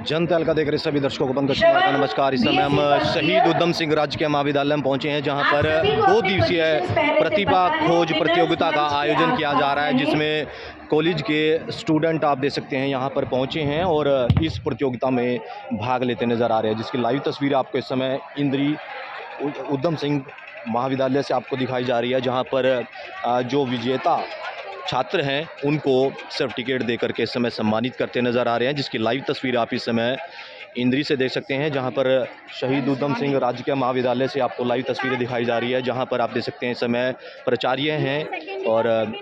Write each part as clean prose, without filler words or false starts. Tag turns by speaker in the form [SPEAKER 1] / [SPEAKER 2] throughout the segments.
[SPEAKER 1] जनता तहलका देख रहे सभी दर्शकों को पंकज कुमार का नमस्कार। इस समय हम शहीद उधम सिंह राजकीय महाविद्यालय में पहुंचे हैं, जहां पर 2 दिवसीय प्रतिभा खोज प्रतियोगिता का आयोजन किया जा रहा है, जिसमें कॉलेज के स्टूडेंट आप देख सकते हैं यहाँ पर पहुंचे हैं और इस प्रतियोगिता में भाग लेते नज़र आ रहे हैं, जिसकी लाइव तस्वीर आपको इस समय इंद्री उधम सिंह महाविद्यालय से आपको दिखाई जा रही है, जहाँ पर जो विजेता छात्र हैं उनको सर्टिफिकेट देकर के इस समय सम्मानित करते नज़र आ रहे हैं, जिसकी लाइव तस्वीर आप इस समय इंद्री से देख सकते हैं, जहां पर शहीद उधम सिंह राजकीय महाविद्यालय से आपको लाइव तस्वीरें दिखाई जा रही है, जहां पर आप देख सकते हैं इस समय प्राचार्य हैं और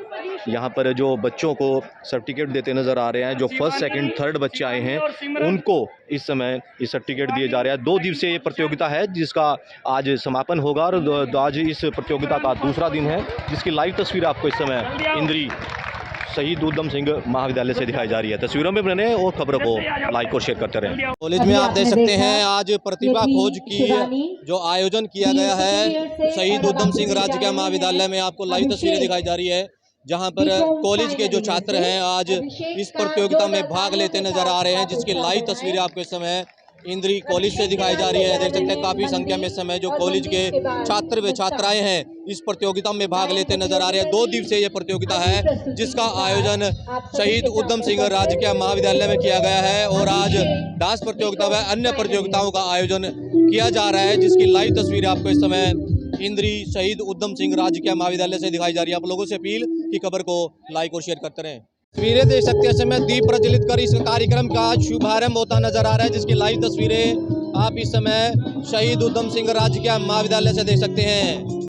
[SPEAKER 1] यहां पर जो बच्चों को सर्टिफिकेट देते नज़र आ रहे हैं। जो फर्स्ट सेकंड थर्ड बच्चे आए हैं उनको इस समय ये सर्टिफिकेट दिए जा रहे हैं। 2 दिवसीय ये प्रतियोगिता है, जिसका आज समापन होगा और आज इस प्रतियोगिता का दूसरा दिन है, जिसकी लाइव तस्वीर आपको इस समय इंद्री शहीद उधम सिंह महाविद्यालय से दिखाई जा रही है। तस्वीरों में बने और खबरों को लाइक और शेयर करते रहें। कॉलेज में आप देख सकते हैं आज प्रतिभा खोज की जो आयोजन किया गया है शहीद उधम सिंह राजकीय महाविद्यालय में, आपको लाइव तस्वीरें दिखाई जा रही है, जहां पर कॉलेज के जो छात्र हैं आज इस प्रतियोगिता में भाग लेते नजर आ रहे हैं, जिसकी लाइव तस्वीरें आपको इस समय इंद्री कॉलेज से दिखाई जा रही है। देख सकते हैं काफ़ी संख्या में इस समय जो कॉलेज के छात्र व छात्राएं हैं इस प्रतियोगिता में भाग लेते नजर आ रहे हैं। 2 दिवसीय ये प्रतियोगिता है, जिसका आयोजन शहीद उधम सिंह राजकीय महाविद्यालय में किया गया है और आज डांस प्रतियोगिता व अन्य प्रतियोगिताओं का आयोजन किया जा रहा है, जिसकी लाइव तस्वीर आपको इस समय इंद्री शहीद उधम सिंह राजकीय महाविद्यालय से दिखाई जा रही है। आप लोगों से अपील कि खबर को लाइक और शेयर करते रहें। तस्वीरें देख सकते हैं समय दीप प्रज्वलित कर इस कार्यक्रम का शुभारंभ होता नजर आ रहा है, जिसकी लाइव तस्वीरें आप इस समय शहीद उधम सिंह राजकीय महाविद्यालय से देख सकते हैं।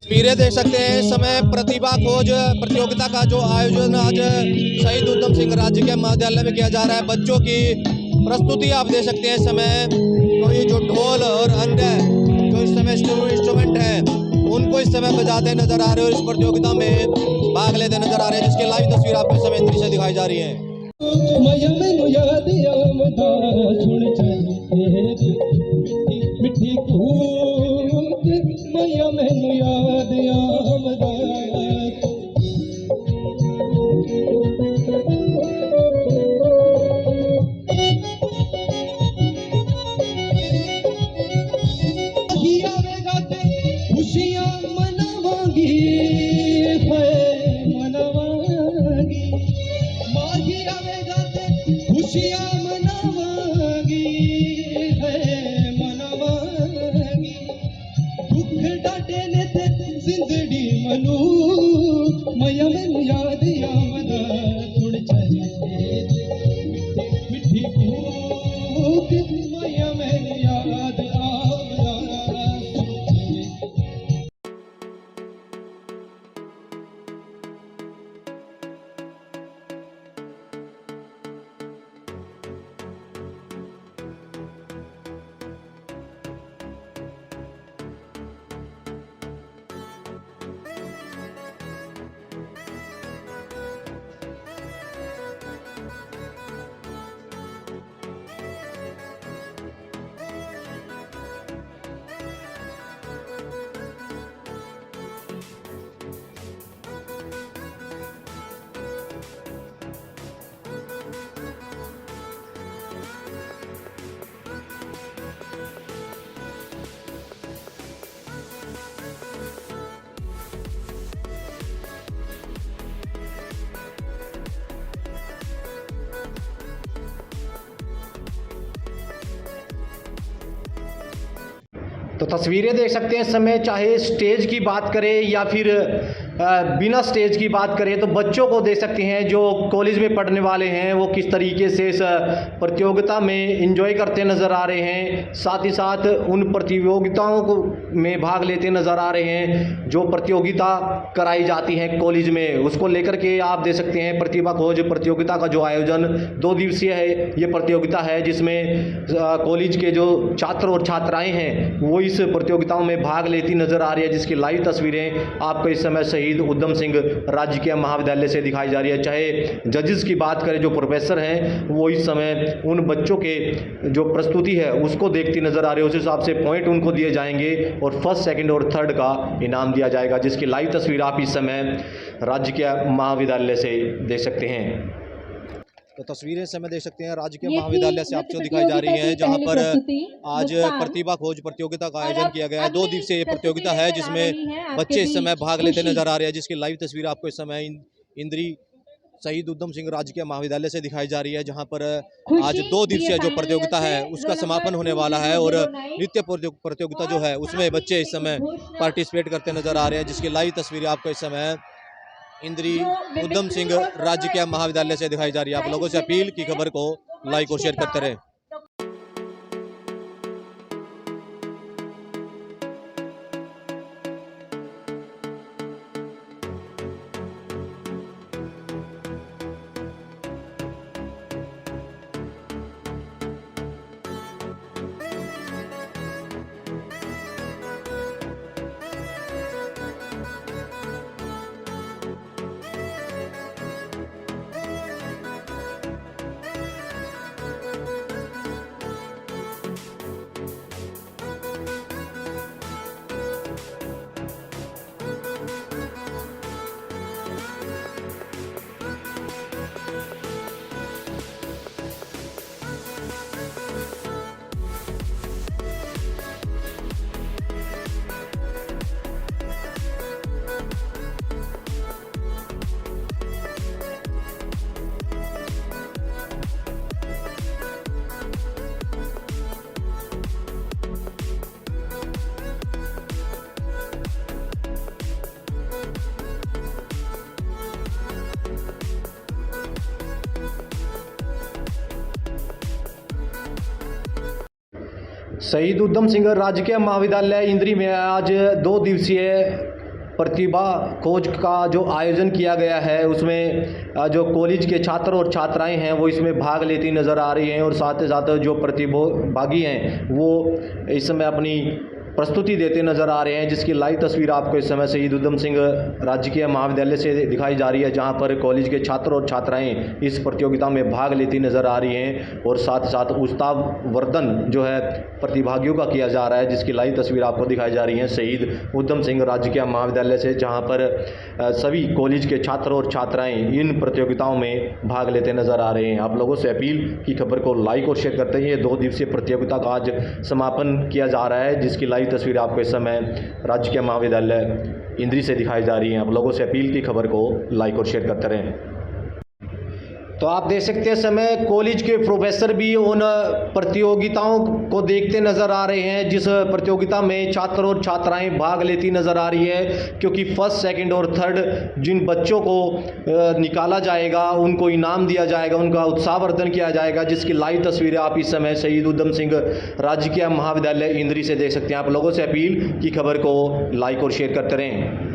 [SPEAKER 1] तस्वीरें देख सकते हैं इस समय प्रतिभा खोज प्रतियोगिता का जो आयोजन आज शहीद उधम सिंह राजकीय महाविद्यालय में किया जा रहा है। बच्चों की प्रस्तुति आप देख सकते हैं इस समय, तो ये जो ढोल और अन्य जो इस समय इंस्ट्रूमेंट हैं उनको इस समय बजाते नजर आ रहे हैं और इस प्रतियोगिता में भाग लेते नजर आ रहे हैं, जिसकी लाइव तस्वीर आपको इस समय इंद्री से दिखाई जा रही है।
[SPEAKER 2] खुशियाँ मनावांगी मनावांगी, माही आवेगा ते खुशियाँ मनावांगी मनावांगी, दुख डाटे ने ते जिंदड़ी मनू मैया मैनू याद आमदा सुन चले मिठी भूख मैया मैनू याद
[SPEAKER 1] तो तस्वीरें देख सकते हैं इस समय, चाहे स्टेज की बात करें या फिर बिना स्टेज की बात करें, तो बच्चों को देख सकते हैं जो कॉलेज में पढ़ने वाले हैं वो किस तरीके से इस प्रतियोगिता में एंजॉय करते नज़र आ रहे हैं। साथ ही साथ उन प्रतियोगिताओं को में भाग लेते नज़र आ रहे हैं जो प्रतियोगिता कराई जाती है कॉलेज में, उसको लेकर के आप देख सकते हैं प्रतिभा खोज प्रतियोगिता का जो आयोजन 2 दिवसीय है ये प्रतियोगिता है, जिसमें कॉलेज के जो छात्र और छात्राएँ हैं वो इस प्रतियोगिताओं में भाग लेती नज़र आ रही है, जिसकी लाइव तस्वीरें आपको इस समय शहीद शहीद उधम सिंह राजकीय महाविद्यालय से दिखाई जा रही है। चाहे जजेस की बात करें, जो प्रोफेसर हैं वो इस समय उन बच्चों के जो प्रस्तुति है उसको देखती नज़र आ रही है, उस हिसाब से पॉइंट उनको दिए जाएंगे और फर्स्ट, सेकंड और थर्ड का इनाम दिया जाएगा, जिसकी लाइव तस्वीर आप इस समय राजकीय महाविद्यालय से देख सकते हैं। तो तस्वीरें समय देख सकते हैं राजकीय महाविद्यालय से आपको दिखाई जा रही हैं, जहां पर आज प्रतिभा खोज प्रतियोगिता का आयोजन किया गया है। 2 दिवसीय ये प्रतियोगिता है जिसमें बच्चे इस समय भाग लेते नजर आ रहे हैं, जिसकी लाइव तस्वीर आपको इस समय इंद्री शहीद उधम सिंह राजकीय महाविद्यालय से दिखाई जा रही है, जहां पर आज 2 दिवसीय जो प्रतियोगिता है उसका समापन होने वाला है और नृत्य प्रतियोगिता जो है उसमें बच्चे इस समय पार्टिसिपेट करते नजर आ रहे हैं, जिसकी लाइव तस्वीर आपको इस समय इंद्री उधम सिंह राजकीय महाविद्यालय से दिखाई जा रही है। आप लोगों से अपील की खबर को लाइक और शेयर करते रहें। शहीद उधम सिंह राजकीय महाविद्यालय इंद्री में आज 2 दिवसीय प्रतिभा खोज का जो आयोजन किया गया है उसमें जो कॉलेज के छात्र और छात्राएं हैं वो इसमें भाग लेती नज़र आ रही हैं और साथ ही साथ जो प्रतिभागी हैं वो इस समय अपनी प्रस्तुति देते नज़र आ रहे हैं, जिसकी लाइव तस्वीर आपको इस समय शहीद उधम सिंह राजकीय महाविद्यालय से दिखाई जा रही है, जहां पर कॉलेज के छात्र और छात्राएं इस प्रतियोगिता में भाग लेती नज़र आ रही हैं और साथ ही साथ उत्साह वर्धन जो है प्रतिभागियों का किया जा रहा है, जिसकी लाइव तस्वीर आपको दिखाई जा रही है शहीद उधम सिंह राजकीय महाविद्यालय से, जहाँ पर सभी कॉलेज के छात्र और छात्राएँ इन प्रतियोगिताओं में भाग लेते नज़र आ रहे हैं। आप लोगों से अपील की खबर को लाइक और शेयर करते हैं। 2 दिवसीय प्रतियोगिता का आज समापन किया जा रहा है, जिसकी लाइव तस्वीर आपको इस समय राजकीय महाविद्यालय इंद्री से दिखाई जा रही है। आप लोगों से अपील की खबर को लाइक और शेयर करते रहें। तो आप देख सकते हैं समय कॉलेज के प्रोफेसर भी उन प्रतियोगिताओं को देखते नज़र आ रहे हैं, जिस प्रतियोगिता में छात्र और छात्राएं भाग लेती नज़र आ रही है, क्योंकि फर्स्ट, सेकंड और थर्ड जिन बच्चों को निकाला जाएगा उनको इनाम दिया जाएगा, उनका उत्साहवर्धन किया जाएगा, जिसकी लाइव तस्वीरें आप इस समय शहीद उधम सिंह राजकीय महाविद्यालय इंद्री से देख सकते हैं। आप लोगों से अपील की खबर को लाइक और शेयर करते रहें।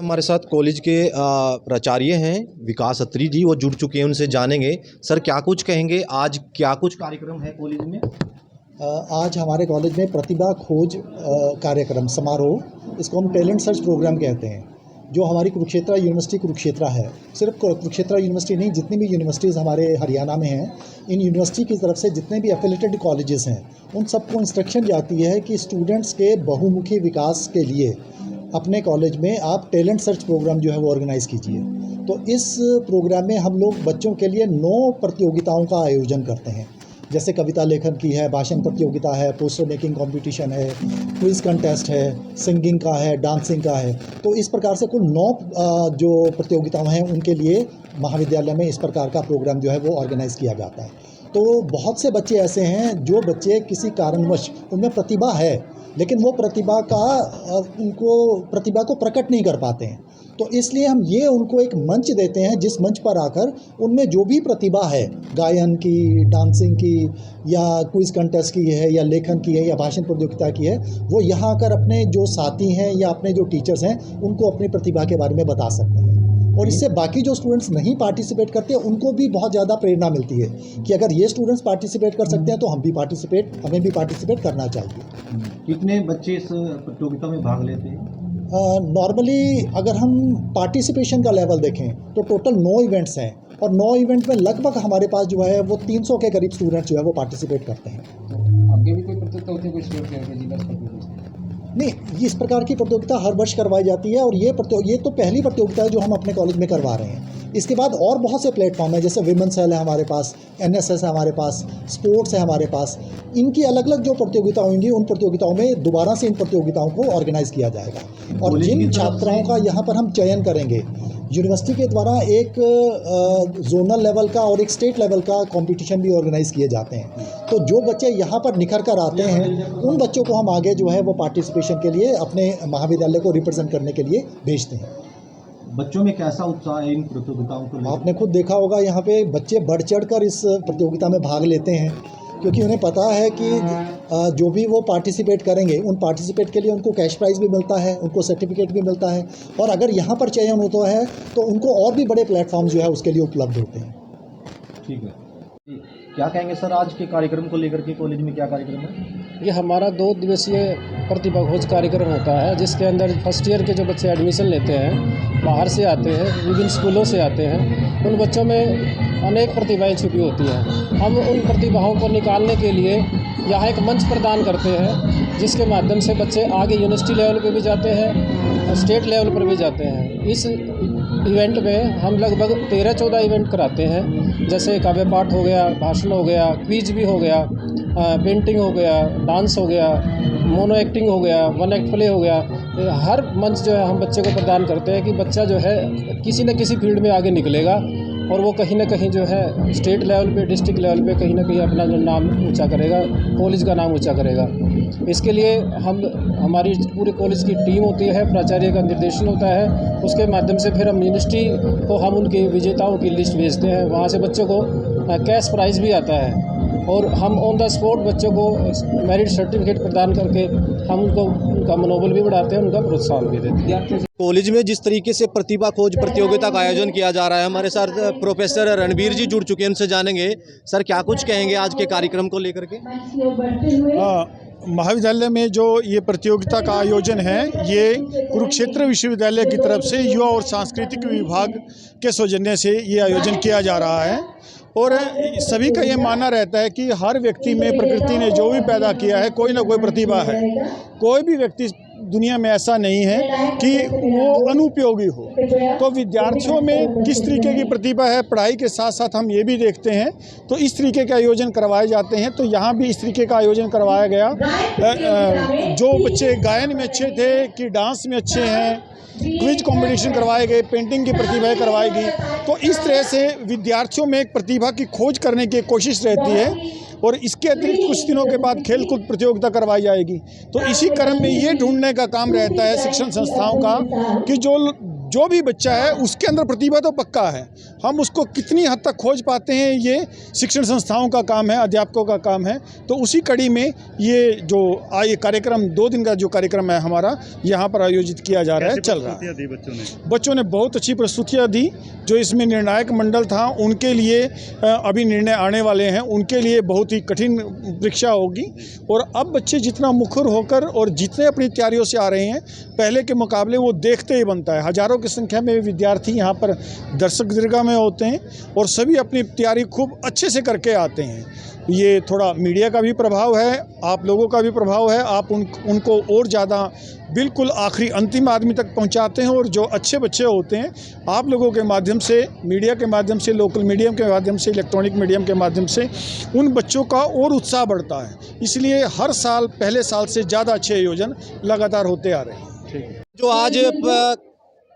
[SPEAKER 1] हमारे साथ कॉलेज के प्राचार्य हैं विकास अत्री जी, वो जुड़ चुके हैं, उनसे जानेंगे। सर क्या कुछ कहेंगे, आज क्या कुछ कार्यक्रम है कॉलेज में?
[SPEAKER 3] आज हमारे कॉलेज में प्रतिभा खोज कार्यक्रम समारोह, इसको हम टैलेंट सर्च प्रोग्राम कहते हैं, जो हमारी कुरुक्षेत्र यूनिवर्सिटी कुरुक्षेत्र है। सिर्फ कुरुक्षेत्र यूनिवर्सिटी नहीं, जितनी भी यूनिवर्सिटीज़ हमारे हरियाणा में हैं, इन यूनिवर्सिटी की तरफ से जितने भी एफिलेटेड कॉलेजेस हैं, उन सबको इंस्ट्रक्शन जाती है कि स्टूडेंट्स के बहुमुखी विकास के लिए अपने कॉलेज में आप टैलेंट सर्च प्रोग्राम जो है वो ऑर्गेनाइज़ कीजिए। तो इस प्रोग्राम में हम लोग बच्चों के लिए 9 प्रतियोगिताओं का आयोजन करते हैं, जैसे कविता लेखन की है, भाषण प्रतियोगिता है, पोस्टर मेकिंग कंपटीशन है, क्विज़ कंटेस्ट है, सिंगिंग का है, डांसिंग का है। तो इस प्रकार से कुल 9 जो प्रतियोगिताएं हैं उनके लिए महाविद्यालय में इस प्रकार का प्रोग्राम जो है वो ऑर्गेनाइज़ किया जाता है। तो बहुत से बच्चे ऐसे हैं जो बच्चे किसी कारणवश उनमें प्रतिभा है, लेकिन वो प्रतिभा को प्रकट नहीं कर पाते हैं। तो इसलिए हम ये उनको एक मंच देते हैं, जिस मंच पर आकर उनमें जो भी प्रतिभा है, गायन की, डांसिंग की, या क्विज़ कंटेस्ट की है, या लेखन की है, या भाषण प्रतियोगिता की है, वो यहाँ आकर अपने जो साथी हैं या अपने जो टीचर्स हैं उनको अपनी प्रतिभा के बारे में बता सकते हैं। और इससे बाकी जो स्टूडेंट्स नहीं पार्टिसिपेट करते उनको भी बहुत ज़्यादा प्रेरणा मिलती है कि अगर ये स्टूडेंट्स पार्टिसिपेट कर सकते हैं तो हमें भी पार्टिसिपेट करना चाहिए।
[SPEAKER 1] कितने बच्चे इस प्रतियोगिता में भाग लेते हैं?
[SPEAKER 3] नॉर्मली अगर हम पार्टिसिपेशन का लेवल देखें तो टोटल 9 इवेंट्स हैं, और 9 इवेंट में लगभग हमारे पास जो है वो 300 के करीब स्टूडेंट्स जो है वो पार्टिसिपेट करते हैं।
[SPEAKER 4] आगे भी कोई प्रतियोगिता होती है, कोई स्टेट लेवल पे, जिला स्तर पे?
[SPEAKER 3] नहीं, इस प्रकार की प्रतियोगिता हर वर्ष करवाई जाती है, और ये तो पहली प्रतियोगिता है जो हम अपने कॉलेज में करवा रहे हैं। इसके बाद और बहुत से प्लेटफॉर्म है, जैसे विमेंस सेल है हमारे पास, NSS है हमारे पास, स्पोर्ट्स है हमारे पास। इनकी अलग अलग जो प्रतियोगिता होंगी, उन प्रतियोगिताओं में दोबारा से इन प्रतियोगिताओं को ऑर्गेनाइज़ किया जाएगा। और जिन छात्राओं का यहाँ पर हम चयन करेंगे, यूनिवर्सिटी के द्वारा एक जोनल लेवल का और एक स्टेट लेवल का कंपटीशन भी ऑर्गेनाइज़ किए जाते हैं। तो जो बच्चे यहाँ पर निखर कर आते हैं, उन बच्चों को हम आगे जो है वो पार्टिसिपेशन के लिए अपने महाविद्यालय को रिप्रेजेंट करने के लिए भेजते हैं।
[SPEAKER 1] बच्चों में कैसा उत्साह है इन प्रतियोगिताओं को?
[SPEAKER 3] आपने खुद देखा होगा, यहाँ पे बच्चे बढ़ चढ़ कर इस प्रतियोगिता में भाग लेते हैं, क्योंकि उन्हें पता है कि जो भी वो पार्टिसिपेट करेंगे, उन पार्टिसिपेट के लिए उनको कैश प्राइज़ भी मिलता है, उनको सर्टिफिकेट भी मिलता है, और अगर यहाँ पर चयन होता है तो उनको और भी बड़े प्लेटफॉर्म जो है उसके लिए उपलब्ध होते हैं।
[SPEAKER 1] ठीक है, क्या कहेंगे सर आज के कार्यक्रम को लेकर के? कॉलेज में क्या कार्यक्रम है?
[SPEAKER 4] ये हमारा 2 दिवसीय प्रतिभा खोज कार्यक्रम होता है, जिसके अंदर फर्स्ट ईयर के जो बच्चे एडमिशन लेते हैं, बाहर से आते हैं, विभिन्न स्कूलों से आते हैं, उन बच्चों में अनेक प्रतिभाएं छुपी होती हैं। हम उन प्रतिभाओं को निकालने के लिए यहाँ एक मंच प्रदान करते हैं, जिसके माध्यम से बच्चे आगे यूनिवर्सिटी लेवल पे भी जाते हैं, स्टेट लेवल पर भी जाते हैं। इस इवेंट में हम लगभग 13-14 इवेंट कराते हैं, जैसे काव्य पाठ हो गया, भाषण हो गया, क्विज भी हो गया, पेंटिंग हो गया, डांस हो गया, मोनो एक्टिंग हो गया, 1 एक्ट प्ले हो गया। हर मंच जो है हम बच्चे को प्रदान करते हैं कि बच्चा जो है किसी न किसी फील्ड में आगे निकलेगा, और वो कहीं ना कहीं जो है स्टेट लेवल पे, डिस्ट्रिक्ट लेवल पे कहीं ना कहीं अपना जो नाम ऊंचा करेगा, कॉलेज का नाम ऊंचा करेगा। इसके लिए हमारी पूरे कॉलेज की टीम होती है, प्राचार्य का निर्देशन होता है, उसके माध्यम से फिर हम यूनिवर्सिटी को हम उनके विजेताओं की लिस्ट भेजते हैं। वहाँ से बच्चों को कैश प्राइज़ भी आता है, और हम ऑन द स्पॉट बच्चों को मेरिट सर्टिफिकेट प्रदान करके हम उनका मनोबल भी बढ़ाते हैं, उनका प्रोत्साहन भी देते हैं।
[SPEAKER 1] कॉलेज में जिस तरीके से प्रतिभा खोज प्रतियोगिता का आयोजन किया जा रहा है, हमारे साथ प्रोफेसर रणबीर जी जुड़ चुके हैं, उनसे जानेंगे। सर क्या कुछ कहेंगे आज के कार्यक्रम को लेकर के?
[SPEAKER 5] महाविद्यालय में जो ये प्रतियोगिता का आयोजन है, ये कुरुक्षेत्र विश्वविद्यालय की तरफ से युवा और सांस्कृतिक विभाग के सौजन्य से ये आयोजन किया जा रहा है। और सभी का ये मानना रहता है कि हर व्यक्ति में प्रकृति ने जो भी पैदा किया है, कोई ना कोई प्रतिभा है। कोई भी व्यक्ति दुनिया में ऐसा नहीं है कि वो अनुपयोगी हो। तो विद्यार्थियों में किस तरीके की प्रतिभा है, पढ़ाई के साथ साथ हम ये भी देखते हैं, तो इस तरीके के आयोजन करवाए जाते हैं। तो यहाँ भी इस तरीके का आयोजन करवाया गया। जो बच्चे गायन में अच्छे थे, कि डांस में अच्छे हैं, क्विज कंपटीशन करवाए गए, पेंटिंग की प्रतिभा करवाई गई। तो इस तरह से विद्यार्थियों में एक प्रतिभा की खोज करने की कोशिश रहती है। और इसके अतिरिक्त कुछ दिनों के बाद खेल कूद प्रतियोगिता करवाई जाएगी। तो इसी क्रम में ये ढूंढने का काम रहता है शिक्षण संस्थाओं का कि जो जो भी बच्चा है उसके अंदर प्रतिभा तो पक्का है, हम उसको कितनी हद तक खोज पाते हैं ये शिक्षण संस्थाओं का काम है, अध्यापकों का काम है। तो उसी कड़ी में ये जो ये कार्यक्रम 2 दिन का जो कार्यक्रम है हमारा यहाँ पर आयोजित किया जा रहा है, चल रहा है। बच्चों ने बहुत अच्छी प्रस्तुतियाँ दी। जो इसमें निर्णायक मंडल था उनके लिए अभी निर्णय आने वाले हैं, उनके लिए बहुत ही कठिन परीक्षा होगी। और अब बच्चे जितना मुखर होकर और जितने अपनी तैयारियों से आ रहे हैं पहले के मुकाबले वो देखते ही बनता है। हजारों की संख्या में विद्यार्थी यहाँ पर दर्शक दीर्घा में होते हैं और सभी अपनी तैयारी खूब अच्छे से करके आते हैं। ये थोड़ा मीडिया का भी प्रभाव है, आप लोगों का भी प्रभाव है, आप उनको और ज़्यादा बिल्कुल आखिरी अंतिम आदमी तक पहुंचाते हैं। और जो अच्छे बच्चे होते हैं आप लोगों के माध्यम से, मीडिया के माध्यम से, लोकल मीडियम के माध्यम से, इलेक्ट्रॉनिक मीडियम के माध्यम से उन बच्चों का और उत्साह बढ़ता है। इसलिए हर साल पहले साल से ज़्यादा अच्छे आयोजन लगातार होते आ रहे हैं।
[SPEAKER 1] जो आज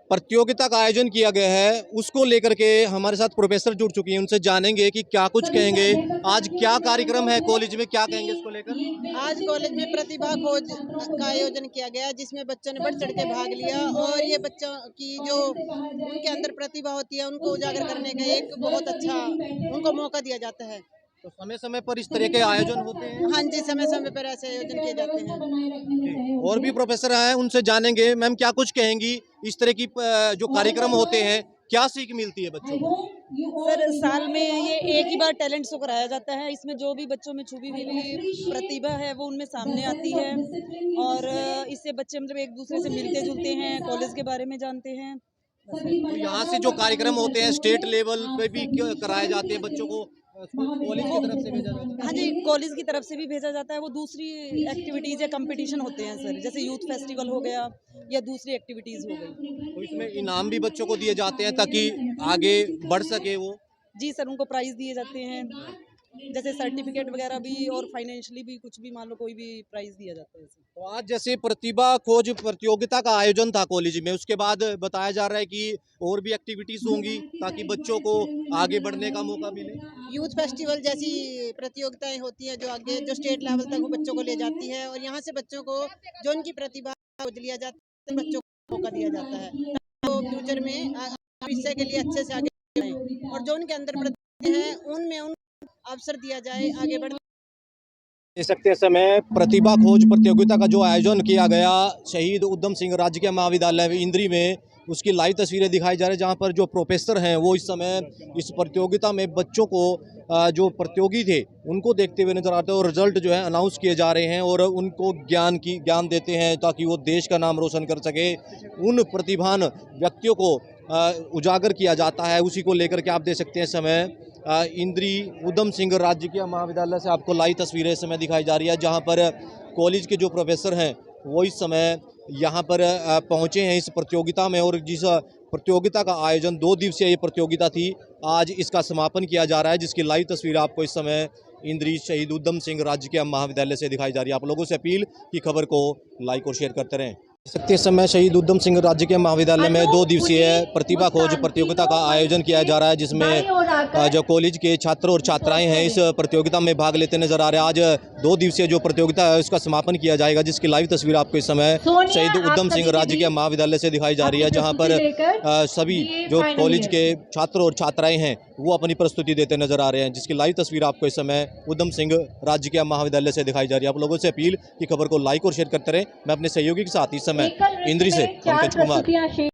[SPEAKER 1] प्रतियोगिता का आयोजन किया गया है उसको लेकर के हमारे साथ प्रोफेसर जुड़ चुकी हैं, उनसे जानेंगे कि क्या कुछ कहेंगे। आज क्या कार्यक्रम है कॉलेज में, क्या कहेंगे इसको लेकर?
[SPEAKER 6] आज कॉलेज में प्रतिभा खोज का आयोजन किया गया जिसमें बच्चों ने बढ़ चढ़ के भाग लिया और ये बच्चों की जो उनके अंदर प्रतिभा होती है उनको उजागर करने का एक बहुत अच्छा उनको मौका दिया जाता है।
[SPEAKER 1] तो समय समय पर इस तरह के आयोजन होते हैं?
[SPEAKER 6] हाँ जी, समय समय पर ऐसे आयोजन किए जाते हैं।
[SPEAKER 1] और भी प्रोफेसर हैं, उनसे जानेंगे। मैम क्या कुछ कहेंगी, इस तरह की जो कार्यक्रम होते हैं क्या सीख मिलती है बच्चों को?
[SPEAKER 7] सर, साल में ये एक ही बार टैलेंट शो कराया जाता है। इसमें जो भी बच्चों में छुपी हुई प्रतिभा है वो उनमें सामने आती है और इससे बच्चे मतलब एक दूसरे से मिलते जुलते हैं, कॉलेज के बारे में जानते हैं।
[SPEAKER 1] तो यहाँ से जो कार्यक्रम होते हैं स्टेट लेवल पे भी कराए जाते हैं बच्चों को, कॉलेज की तरफ से भेजा जाता है?
[SPEAKER 7] हाँ जी, कॉलेज की तरफ से भी भेजा जाता है। वो दूसरी एक्टिविटीज़ या कंपटीशन होते हैं सर, जैसे यूथ फेस्टिवल हो गया या दूसरी एक्टिविटीज़ हो गई।
[SPEAKER 1] तो इसमें इनाम भी बच्चों को दिए जाते हैं ताकि आगे बढ़ सके वो?
[SPEAKER 7] जी सर, उनको प्राइज़ दिए जाते हैं, जैसे सर्टिफिकेट वगैरह भी और फाइनेंशियली भी कुछ भी, मान लो कोई भी प्राइज़ दिया जाता है।
[SPEAKER 1] तो आज जैसे प्रतिभा खोज प्रतियोगिता का आयोजन था कॉलेज में, उसके बाद बताया जा रहा है कि और भी एक्टिविटीज होंगी ताकि बच्चों को आगे बढ़ने का मौका मिले।
[SPEAKER 6] यूथ फेस्टिवल जैसी प्रतियोगिताएं होती हैं जो आगे जो स्टेट लेवल तक वो बच्चों को ले जाती है और यहाँ से बच्चों को जो उनकी प्रतिभा खोज लिया जाता है, बच्चों को मौका दिया जाता है तो फ्यूचर में विषय के लिए अच्छे से आगे बढ़ें और जो उनके अंदर प्रतिभा है उनमें उन अवसर दिया जाए आगे बढ़ने।
[SPEAKER 1] देख सकते हैं समय प्रतिभा खोज प्रतियोगिता का जो आयोजन किया गया शहीद उधम सिंह राजकीय महाविद्यालय इंद्री में, उसकी लाइव तस्वीरें दिखाई जा रही है जहां पर जो प्रोफेसर हैं वो इस समय इस प्रतियोगिता में बच्चों को जो प्रतियोगी थे उनको देखते हुए नजर आते हैं और रिजल्ट जो है अनाउंस किए जा रहे हैं और उनको ज्ञान देते हैं ताकि वो देश का नाम रोशन कर सके। उन प्रतिभान व्यक्तियों को उजागर किया जाता है, उसी को लेकर के आप देख सकते हैं समय इंद्री उधम सिंह राजकीय महाविद्यालय से आपको लाइव तस्वीरें इस समय दिखाई जा रही है जहां पर कॉलेज के जो प्रोफेसर हैं वो इस समय यहां पर पहुंचे हैं इस प्रतियोगिता में। और जिस प्रतियोगिता का आयोजन 2 दिवसीय ये प्रतियोगिता थी, आज इसका समापन किया जा रहा है जिसकी लाइव तस्वीर आपको इस समय इंद्री शहीद उधम सिंह राजकीय महाविद्यालय से दिखाई जा रही है। आप लोगों से अपील कि खबर को लाइक और शेयर करते रहें। सकते समय शहीद उधम सिंह राजकीय महाविद्यालय में 2 दिवसीय प्रतिभा खोज प्रतियोगिता का आयोजन किया जा रहा है जिसमें जो कॉलेज के छात्र और छात्राएं हैं इस प्रतियोगिता में भाग लेते नजर आ रहे हैं। आज 2 दिवसीय जो प्रतियोगिता है उसका समापन किया जाएगा जिसकी लाइव तस्वीर आपको इस समय शहीद उधम सिंह राजकीय महाविद्यालय से दिखाई जा रही है जहाँ पर सभी जो कॉलेज के छात्र और छात्राएं हैं वो अपनी प्रस्तुति देते नजर आ रहे हैं जिसकी लाइव तस्वीर आपको इस समय उधम सिंह राजकीय महाविद्यालय से दिखाई जा रही है। आप लोगों से अपील कि खबर को लाइक और शेयर करते रहें। मैं अपने सहयोगी के साथ इस समय इंद्री से पंकज कुमार।